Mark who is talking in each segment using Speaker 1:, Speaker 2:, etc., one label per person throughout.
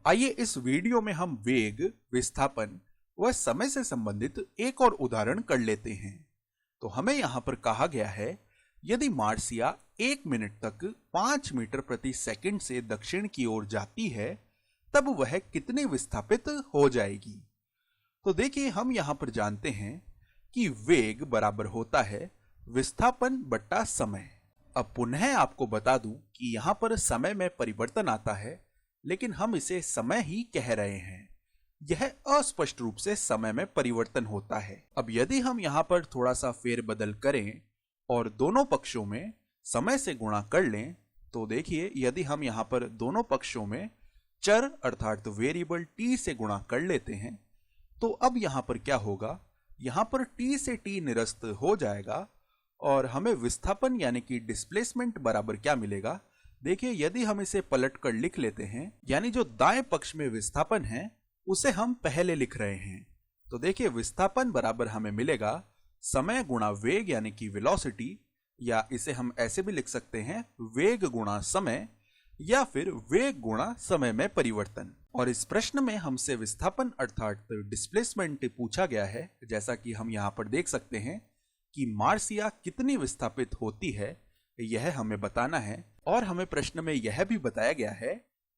Speaker 1: आइए इस वीडियो में हम वेग, विस्थापन व समय से संबंधित एक और उदाहरण कर लेते हैं। तो हमें यहाँ पर कहा गया है, यदि मार्सिया 1 मिनट तक 5 मीटर प्रति सेकंड से दक्षिण की ओर जाती है, तब वह कितनी विस्थापित हो जाएगी। तो देखिए, हम यहाँ पर जानते हैं कि वेग बराबर होता है विस्थापन बट्टा समय। अब पुनः आपको बता दूं कि यहाँ पर समय में परिवर्तन आता है, लेकिन हम इसे समय ही कह रहे हैं। यह अस्पष्ट रूप से समय में परिवर्तन होता है। अब यदि हम यहाँ पर थोड़ा सा फेरबदल करें और दोनों पक्षों में समय से गुणा कर लें, तो देखिए, यदि हम यहाँ पर दोनों पक्षों में चर अर्थात वेरिएबल t से गुणा कर लेते हैं, तो अब यहाँ पर क्या होगा, यहाँ पर t से t निरस्त हो जाएगा और हमें विस्थापन यानी कि डिस्प्लेसमेंट बराबर क्या मिलेगा। देखिए, यदि हम इसे पलट कर लिख लेते हैं, यानी जो दाएं पक्ष में विस्थापन है उसे हम पहले लिख रहे हैं, तो देखिए विस्थापन बराबर हमें मिलेगा समय गुणा वेग यानी कि वेलोसिटी, या इसे हम ऐसे भी लिख सकते हैं वेग गुणा समय, या फिर वेग गुणा समय में परिवर्तन। और इस प्रश्न में हमसे विस्थापन अर्थात डिस्प्लेसमेंट पूछा गया है। जैसा कि हम यहाँ पर देख सकते हैं कि मार्सिया कितनी विस्थापित होती है, यह हमें बताना है। और हमें प्रश्न में यह भी बताया गया है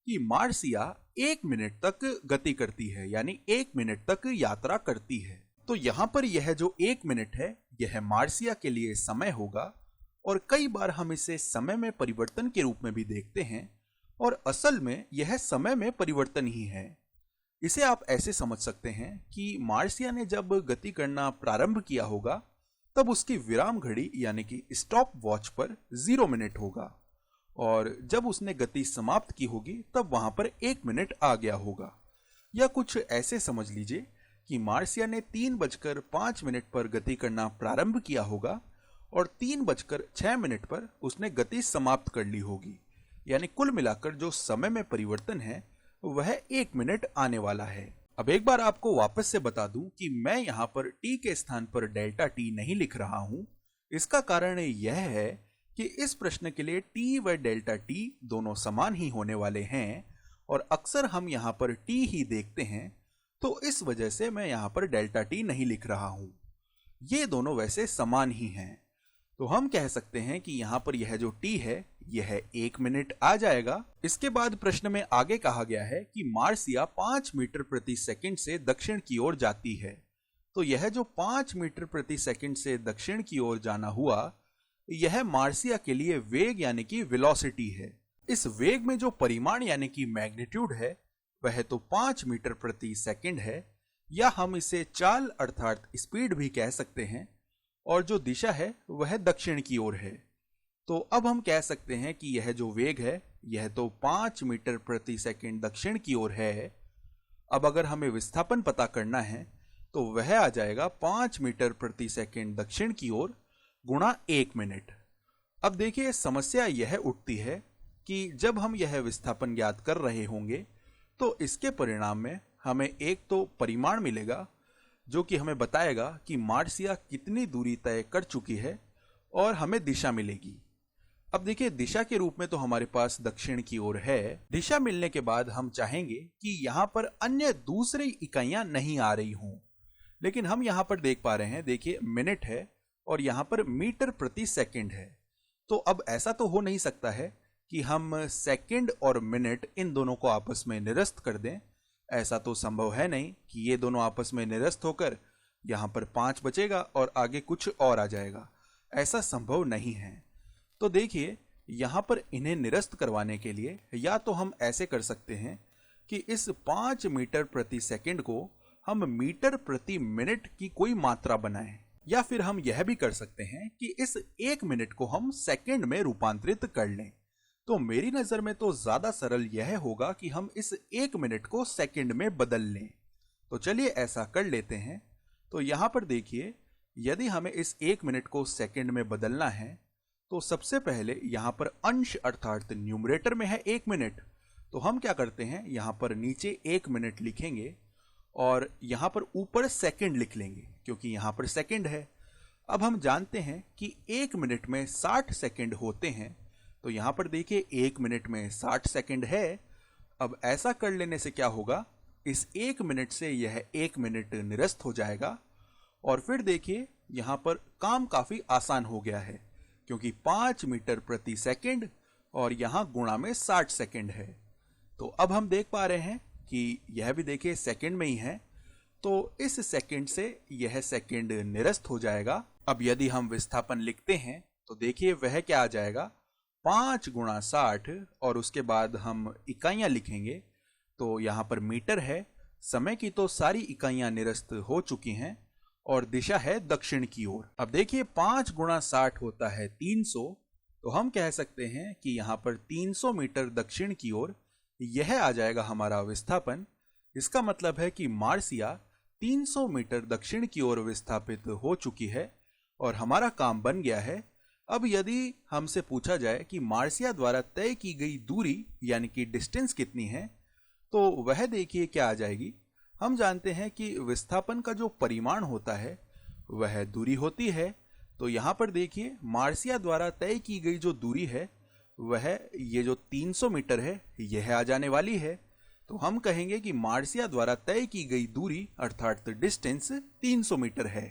Speaker 1: कि मार्सिया 1 मिनट तक गति करती है, यानी 1 मिनट तक यात्रा करती है। तो यहाँ पर यह जो 1 मिनट है, यह मार्सिया के लिए समय होगा। और कई बार हम इसे समय में परिवर्तन के रूप में भी देखते हैं, और असल में यह समय में परिवर्तन ही है। इसे आप ऐसे समझ सकते हैं कि मार्सिया ने जब गति करना प्रारंभ किया होगा, तब उसकी विराम घड़ी यानी कि स्टॉप वॉच पर 0 मिनट होगा, और जब उसने गति समाप्त की होगी तब वहां पर 1 मिनट आ गया होगा। या कुछ ऐसे समझ लीजिए कि मार्सिया ने 3:05 पर गति करना प्रारंभ किया होगा और 3:06 पर उसने गति समाप्त कर ली होगी। यानी कुल मिलाकर जो समय में परिवर्तन है वह 1 मिनट आने वाला है। अब एक बार आपको वापस से बता दूं कि मैं यहाँ पर t के स्थान पर डेल्टा t नहीं लिख रहा हूं। इसका कारण यह है कि इस प्रश्न के लिए t व डेल्टा t दोनों समान ही होने वाले हैं, और अक्सर हम यहाँ पर t ही देखते हैं, तो इस वजह से मैं यहाँ पर डेल्टा t नहीं लिख रहा हूं। ये दोनों वैसे समान ही हैं, तो हम कह सकते हैं कि यहाँ पर यह जो t है यह 1 मिनट आ जाएगा। इसके बाद प्रश्न में आगे कहा गया है कि मार्सिया 5 मीटर प्रति सेकंड से दक्षिण की ओर जाती है। तो यह जो 5 मीटर प्रति सेकंड से दक्षिण की ओर जाना हुआ, यह मार्सिया के लिए वेग यानी कि वेलोसिटी है। इस वेग में जो परिमाण यानी कि मैग्नीट्यूड है वह तो 5 मीटर प्रति सेकंड है, या हम इसे चाल अर्थात स्पीड भी कह सकते हैं, और जो दिशा है वह दक्षिण की ओर है। तो अब हम कह सकते हैं कि यह जो वेग है यह तो 5 मीटर प्रति सेकंड दक्षिण की ओर है। अब अगर हमें विस्थापन पता करना है तो वह आ जाएगा 5 मीटर प्रति सेकंड दक्षिण की ओर गुणा 1 मिनट। अब देखिए, समस्या यह उठती है कि जब हम यह विस्थापन ज्ञात कर रहे होंगे तो इसके परिणाम में हमें एक तो परिमाण मिलेगा जो कि हमें बताएगा कि मार्सिया कितनी दूरी तय कर चुकी है, और हमें दिशा मिलेगी। अब देखिए, दिशा के रूप में तो हमारे पास दक्षिण की ओर है। दिशा मिलने के बाद हम चाहेंगे कि यहाँ पर अन्य दूसरी इकाइयां नहीं आ रही हों, लेकिन हम यहाँ पर देख पा रहे हैं, देखिए मिनट है और यहाँ पर मीटर प्रति सेकंड है। तो अब ऐसा तो हो नहीं सकता है कि हम सेकंड और मिनट इन दोनों को आपस में निरस्त कर दें। ऐसा तो संभव है नहीं कि ये दोनों आपस में निरस्त होकर यहाँ पर 5 बचेगा और आगे कुछ और आ जाएगा। ऐसा संभव नहीं है। तो देखिए, यहाँ पर इन्हें निरस्त करवाने के लिए या तो हम ऐसे कर सकते हैं कि इस 5 मीटर प्रति सेकंड को हम मीटर प्रति मिनट की कोई मात्रा बनाएं, या फिर हम यह भी कर सकते हैं कि इस 1 मिनट को हम सेकंड में रूपांतरित कर लें। तो मेरी नजर में तो ज्यादा सरल यह होगा कि हम इस 1 मिनट को सेकंड में बदल लें। तो चलिए ऐसा कर लेते हैं। तो यहाँ पर देखिए, यदि हमें इस 1 मिनट को सेकंड में बदलना है तो सबसे पहले यहाँ पर अंश अर्थात न्यूमरेटर में है 1 मिनट, तो हम क्या करते हैं, यहाँ पर नीचे 1 मिनट लिखेंगे और यहाँ पर ऊपर सेकंड लिख लेंगे, क्योंकि यहाँ पर सेकंड है। अब हम जानते हैं कि 1 मिनट में 60 सेकंड होते हैं, तो यहाँ पर देखिए 1 मिनट में 60 सेकंड है। अब ऐसा कर लेने से क्या होगा, इस 1 मिनट से यह 1 मिनट निरस्त हो जाएगा। और फिर देखिए यहाँ पर काम काफी आसान हो गया है, क्योंकि 5 मीटर प्रति सेकंड और यहाँ गुणा में 60 सेकंड है। तो अब हम देख पा रहे हैं कि यह भी देखिए सेकंड में ही है, तो इस सेकंड से यह सेकंड निरस्त हो जाएगा। अब यदि हम विस्थापन लिखते हैं तो देखिए वह क्या आ जाएगा, 5 गुणा 60 और उसके बाद हम इकाइयां लिखेंगे। तो यहाँ पर मीटर है, समय की तो सारी इकाइयां निरस्त हो चुकी हैं और दिशा है दक्षिण की ओर। अब देखिए 5 गुणा 60 होता है 300, तो हम कह सकते हैं कि यहाँ पर 300 मीटर दक्षिण की ओर यह आ जाएगा हमारा विस्थापन। इसका मतलब है कि मार्सिया 300 मीटर दक्षिण की ओर विस्थापित हो चुकी है और हमारा काम बन गया है। अब यदि हमसे पूछा जाए कि मार्सिया द्वारा तय की गई दूरी यानी कि डिस्टेंस कितनी है, तो वह देखिए क्या आ जाएगी। हम जानते हैं कि विस्थापन का जो परिमाण होता है वह दूरी होती है। तो यहाँ पर देखिए मार्सिया द्वारा तय की गई जो दूरी है वह ये जो 300 मीटर है यह आ जाने वाली है। तो हम कहेंगे कि मार्सिया द्वारा तय की गई दूरी अर्थात डिस्टेंस 300 मीटर है।